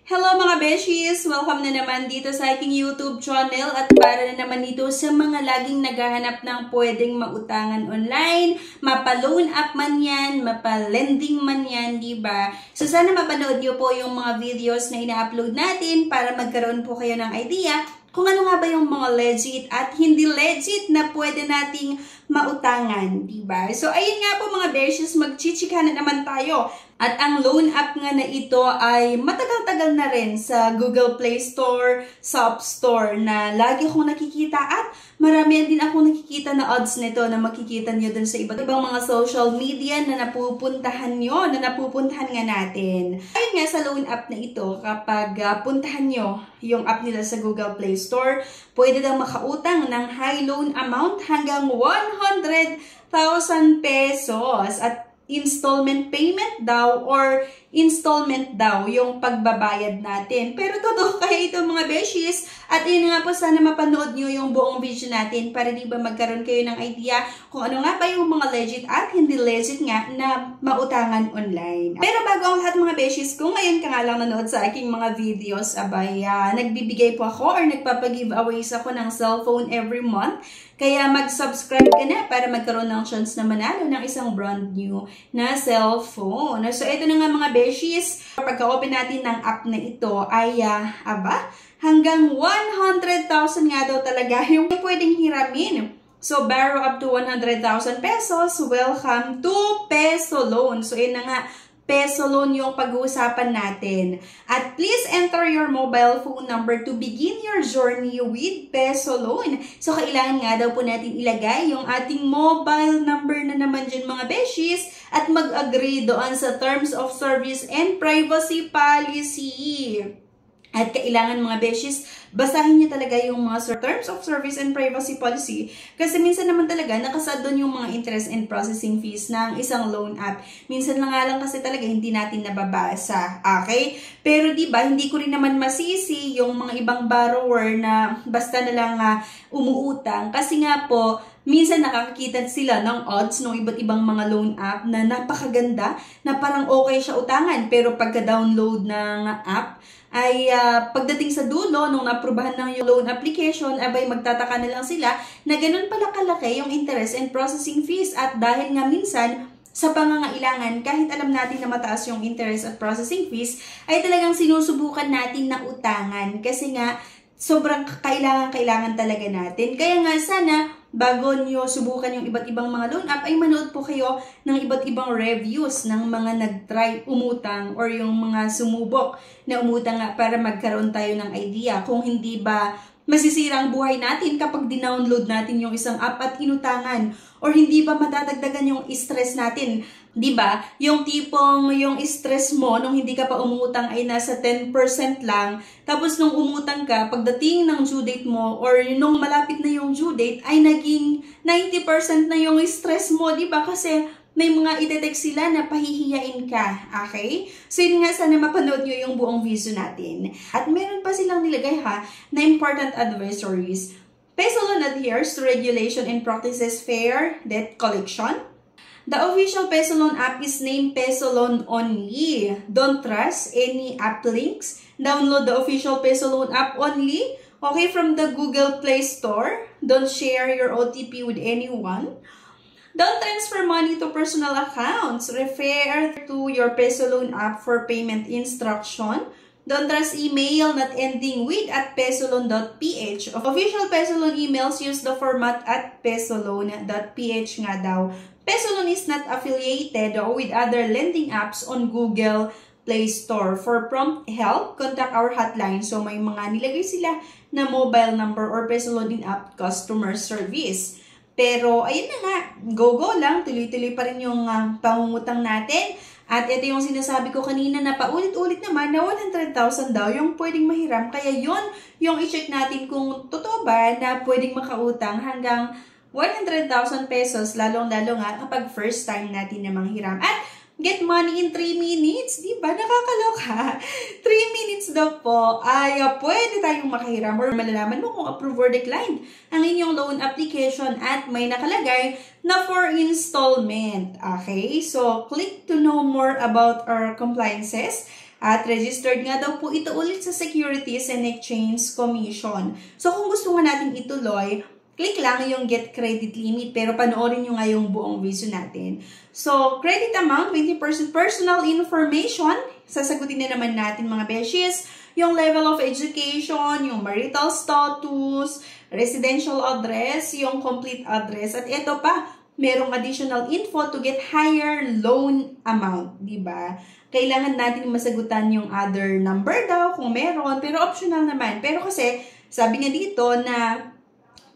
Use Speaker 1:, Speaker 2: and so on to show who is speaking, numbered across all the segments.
Speaker 1: Hello mga beshies! Welcome na naman dito sa aking YouTube channel at para na naman dito sa mga laging naghahanap ng pwedeng mautangan online, mapa-loan up man yan, mapa-lending man yan, diba? So sana mapanood nyo po yung mga videos na ina-upload natin para magkaroon po kayo ng idea kung ano nga ba yung mga legit at hindi legit na pwede nating mautangan, diba? So ayun nga po mga beshies, magchichika na naman tayo. At ang loan app nga na ito ay matagal-tagal na rin sa Google Play Store, sa App Store na lagi akong nakikita at marami din akong nakikita na odds nito na makikita nyo dun sa iba't ibang mga social media na napupuntahan nyo, na napupuntahan nga natin. Ayun nga sa loan app na ito, kapag puntahan nyo yung app nila sa Google Play Store, pwede daw makautang ng high loan amount hanggang 100,000 pesos at installment payment daw or installment daw yung pagbabayad natin. Pero totoo kaya ito mga beshies? At yun nga po, sana mapanood nyo yung buong video natin para di ba magkaroon kayo ng idea kung ano nga ba yung mga legit at hindi legit nga na mautangan online. Pero bago ang lahat mga beshies, kung ngayon ka nga lang nanood sa aking mga videos, abay, nagbibigay po ako or nagpapag-giveaways ako ng cellphone every month. Kaya mag-subscribe ka na para magkaroon ng chance na manalo ng isang brand new na cellphone. So, ito na nga mga beshies. Pagka-open natin ng app na ito ay, hanggang 100,000 nga daw talaga yung pwedeng hiramin. So, borrow up to 100,000 pesos. Welcome to Peso Loan. So, yun na nga. Peso Loan yung pag-uusapan natin. At please enter your mobile phone number to begin your journey with Peso Loan. So, kailangan nga daw po natin ilagay yung ating mobile number na naman dyan mga beshies at mag-agree doon sa Terms of Service and Privacy Policy. At kailangan mga beshies, basahin niyo talaga yung mga Terms of Service and Privacy Policy kasi minsan naman talaga nakasad doon yung mga interest and processing fees ng isang loan app. Minsan lang nga lang kasi talaga hindi natin nababasa. Okay? Pero diba, hindi ko rin naman masisi yung mga ibang borrower na basta na lang umuutang kasi nga po, minsan nakakakita sila ng odds ng iba't ibang mga loan app na napakaganda, na parang okay siya utangan. Pero pagka-download ng app, ay pagdating sa dulo, nung naaprubahan ng yung loan application, abay magtataka na lang sila na ganun pala kalaki yung interest and processing fees. At dahil nga minsan, sa pangangailangan, kahit alam natin na mataas yung interest at processing fees, ay talagang sinusubukan natin na utangan. Kasi nga, sobrang kailangan talaga natin. Kaya nga sana, bago nyo subukan yung iba't ibang mga loan app, ay manood po kayo ng iba't ibang reviews ng mga nag-try umutang or yung mga sumubok na umutang nga para magkaroon tayo ng idea kung hindi ba masisira ang buhay natin kapag dinownload natin yung isang app at inutangan or hindi ba madadagdagan yung stress natin. Diba? Yung tipong yung stress mo nung hindi ka pa umutang ay nasa 10% lang. Tapos nung umutang ka, pagdating ng due date mo or nung malapit na yung due date ay naging 90% na yung stress mo. Diba? Kasi may mga itetext sila na pahihiyain ka. Okay? So yun nga, sana mapanood nyo yung buong video natin. At meron pa silang nilagay na important advisories. Peso Loan adheres to regulation and practices fair debt collection. The official Peso Loan app is named Peso Loan only. Don't trust any app links. Download the official Peso Loan app only. Okay, from the Google Play Store. Don't share your OTP with anyone. Don't transfer money to personal accounts. Refer to your Peso Loan app for payment instruction. Don't trust email not ending with @pesoloan.ph. Official Peso Loan emails use the format @pesoloan.ph nga daw. Peso Loan is not affiliated with other lending apps on Google Play Store. For prompt help, contact our hotline. So may mga nilagay sila na mobile number or Peso Loan app customer service. Pero ayun na nga, go-go lang, tuloy-tuloy pa rin yung pangungutang natin. At ito yung sinasabi ko kanina na paulit-ulit naman na 100,000 daw yung pwedeng mahiram. Kaya yun yung i-check natin kung totoo ba na pwedeng makautang hanggang 100,000 pesos, lalong-lalo nga kapag first time natin na manghiram. At get money in 3 minutes, di ba? Nakakaloka. 3 minutes daw po ay pwede tayong makahiram or malalaman mo kung approve or decline ang inyong loan application at may nakalagay na for installment. Okay? So, click to know more about our compliances. At registered nga daw po ito ulit sa Securities and Exchange Commission. So kung gusto nga natin ituloy, click lang yung get credit limit, pero panoorin nyo nga yung buong video natin. So, credit amount, 20% personal information, sasagutin na naman natin mga beshies, yung level of education, yung marital status, residential address, yung complete address, at ito pa, merong additional info to get higher loan amount, di ba? Kailangan natin masagutan yung other number daw kung meron, pero optional naman. Pero kasi, sabi nga dito na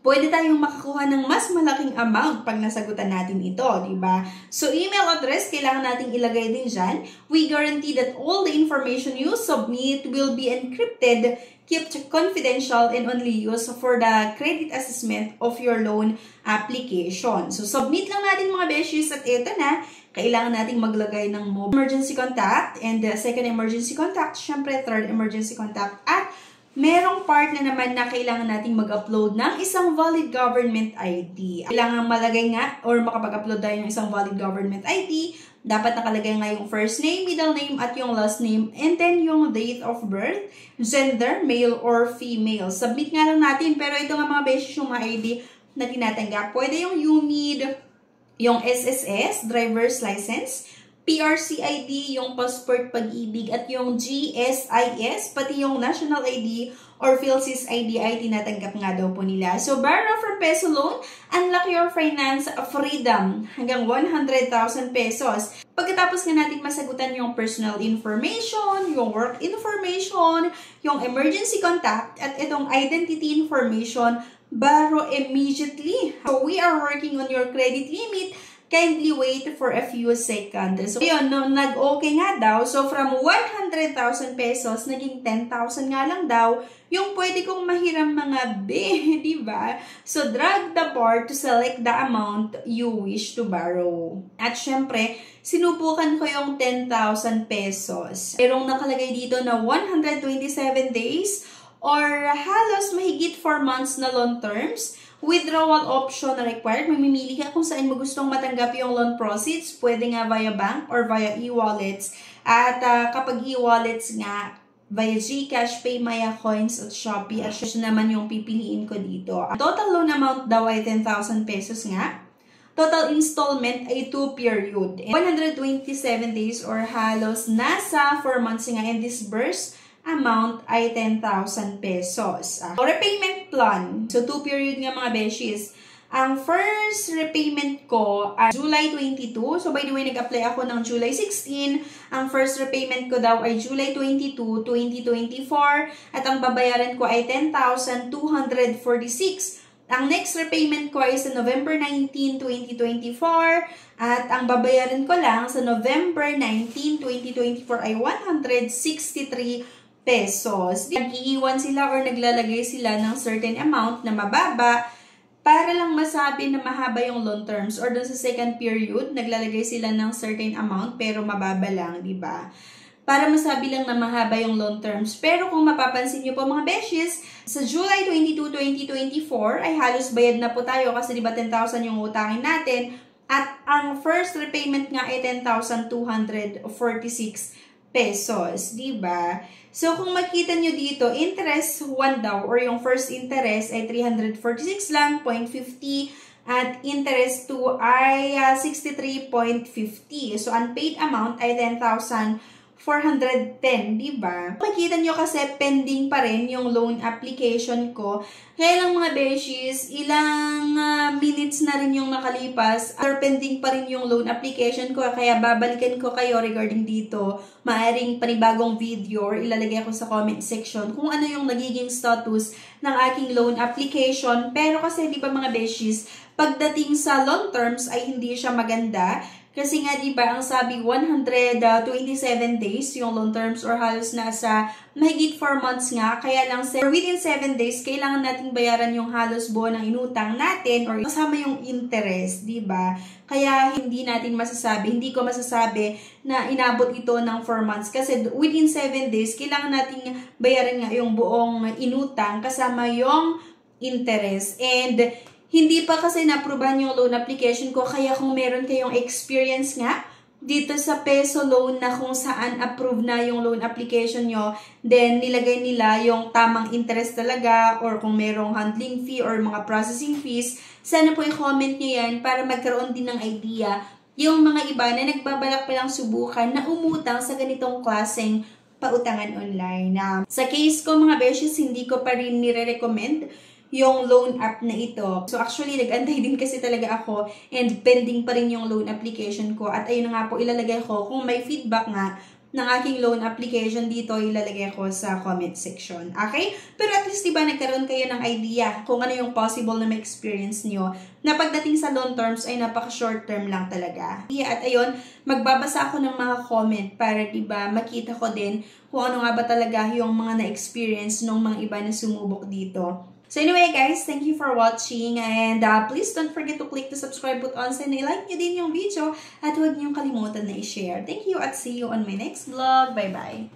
Speaker 1: pwede tayong makakuha ng mas malaking amount pag nasagutan natin ito, di ba? So, email address, kailangan nating ilagay din dyan. We guarantee that all the information you submit will be encrypted, kept confidential, and only used for the credit assessment of your loan application. So, submit lang natin mga beshies at ito na, kailangan nating maglagay ng emergency contact and second emergency contact, syempre third emergency contact, at merong part na naman na kailangan nating mag-upload ng isang valid government ID. Kailangan malagay nga or makapag-upload tayo ng isang valid government ID. Dapat nakalagay nga yung first name, middle name, at yung last name. And then yung date of birth, gender, male or female. Submit nga lang natin. Pero ito nga mga beses yung mga ID na tinatanggap. Pwede yung UNID, yung SSS, driver's license, PRC ID, yung passport pag-ibig, at yung GSIS, pati yung national ID or PhilSys ID ay tinatanggap nga daw po nila. So, borrow from Peso Loan, unlock your finance freedom hanggang 100,000 pesos. Pagkatapos nga natin masagutan yung personal information, yung work information, yung emergency contact, at itong identity information, borrow immediately. So, we are working on your credit limit. Kindly wait for a few seconds. So, yun, no, nag-okay nga daw. So, from 100,000 pesos, naging 10,000 nga lang daw yung pwede kong mahiram mga diba? So, drag the bar to select the amount you wish to borrow. At syempre, sinubukan ko yung 10,000 pesos. Merong nakalagay dito na 127 days or halos mahigit 4 months na loan terms. Withdrawal option na required. Mamimili ka kung saan mo gustong matanggap yung loan proceeds. Pwede nga via bank or via e-wallets. At kapag e-wallets nga, via GCash, PayMaya, Coins, at Shopee. At siya naman yung pipiliin ko dito. Ang total loan amount daw ay 10,000 pesos nga. Total installment ay 2 period. 127 days or halos nasa 4 months nga and disbursed amount ay 10,000 pesos. Repayment plan. So, 2 period nga mga beshies. Ang first repayment ko ay July 22. So, by the way, nag-apply ako ng July 16. Ang first repayment ko daw ay July 22, 2024. At ang babayaran ko ay 10,246. Ang next repayment ko ay sa November 19, 2024. At ang babayaran ko lang sa November 19, 2024 ay 163 pesos. Nag-iiwan sila or naglalagay sila ng certain amount na mababa para lang masabi na mahaba yung loan terms, or doon sa second period, naglalagay sila ng certain amount pero mababa lang, di ba? Para masabi lang na mahaba yung loan terms. Pero kung mapapansin niyo po mga beshies, sa July 22, 2024 ay halos bayad na po tayo kasi di ba 10,000 yung utangin natin at ang first repayment nga ay 10,246 pesos, di ba? So, kung makita nyo dito, interest 1 daw, or yung first interest ay 346 lang, 0.50, at interest 2 ay 63.50. So, unpaid amount ay 10,410, diba? Makita nyo kasi pending pa rin yung loan application ko. Kaya lang mga beshies, ilang minutes na rin yung nakalipas, or pending pa rin yung loan application ko. Kaya babalikan ko kayo regarding dito. Maaring panibagong video or ilalagay ko sa comment section kung ano yung nagiging status ng aking loan application. Pero kasi di ba mga beshies, pagdating sa loan terms ay hindi siya maganda. Kasi nga, di ba, ang sabi 127 days yung loan terms or halos nasa mahigit 4 months nga. Kaya lang, within 7 days, kailangan nating bayaran yung halos buo ng inutang natin or kasama yung interest, di ba? Kaya hindi natin masasabi, hindi ko masasabi na inabot ito ng 4 months. Kasi within 7 days, kailangan nating bayaran nga yung buong inutang kasama yung interest. And hindi pa kasi na-approvean yung loan application ko, kaya kung meron kayong experience nga, dito sa peso loan na kung saan approve na yung loan application nyo, then nilagay nila yung tamang interest talaga or kung merong handling fee or mga processing fees, sana po i-comment nyo yan para magkaroon din ng idea yung mga iba na nagbabalak palang subukan na umutang sa ganitong klaseng pautangan online. Sa case ko mga beshes, hindi ko pa rin nire-recommend yung loan app na ito. So actually, nag-antay din kasi talaga ako and pending pa rin yung loan application ko. At ayun na nga po, ilalagay ko kung may feedback nga ng aking loan application dito, ilalagay ko sa comment section. Okay? Pero at least diba nagkaroon kayo ng idea kung ano yung possible na ma-experience nyo na pagdating sa loan terms ay napaka-short term lang talaga. At ayun, magbabasa ako ng mga comment para diba makita ko din kung ano nga ba talaga yung mga na-experience ng mga iba na sumubok dito. So anyway guys, thank you for watching and please don't forget to click the subscribe button and i-like nyo din yung video at huwag niyong kalimutan na i-share. Thank you at see you on my next vlog. Bye-bye!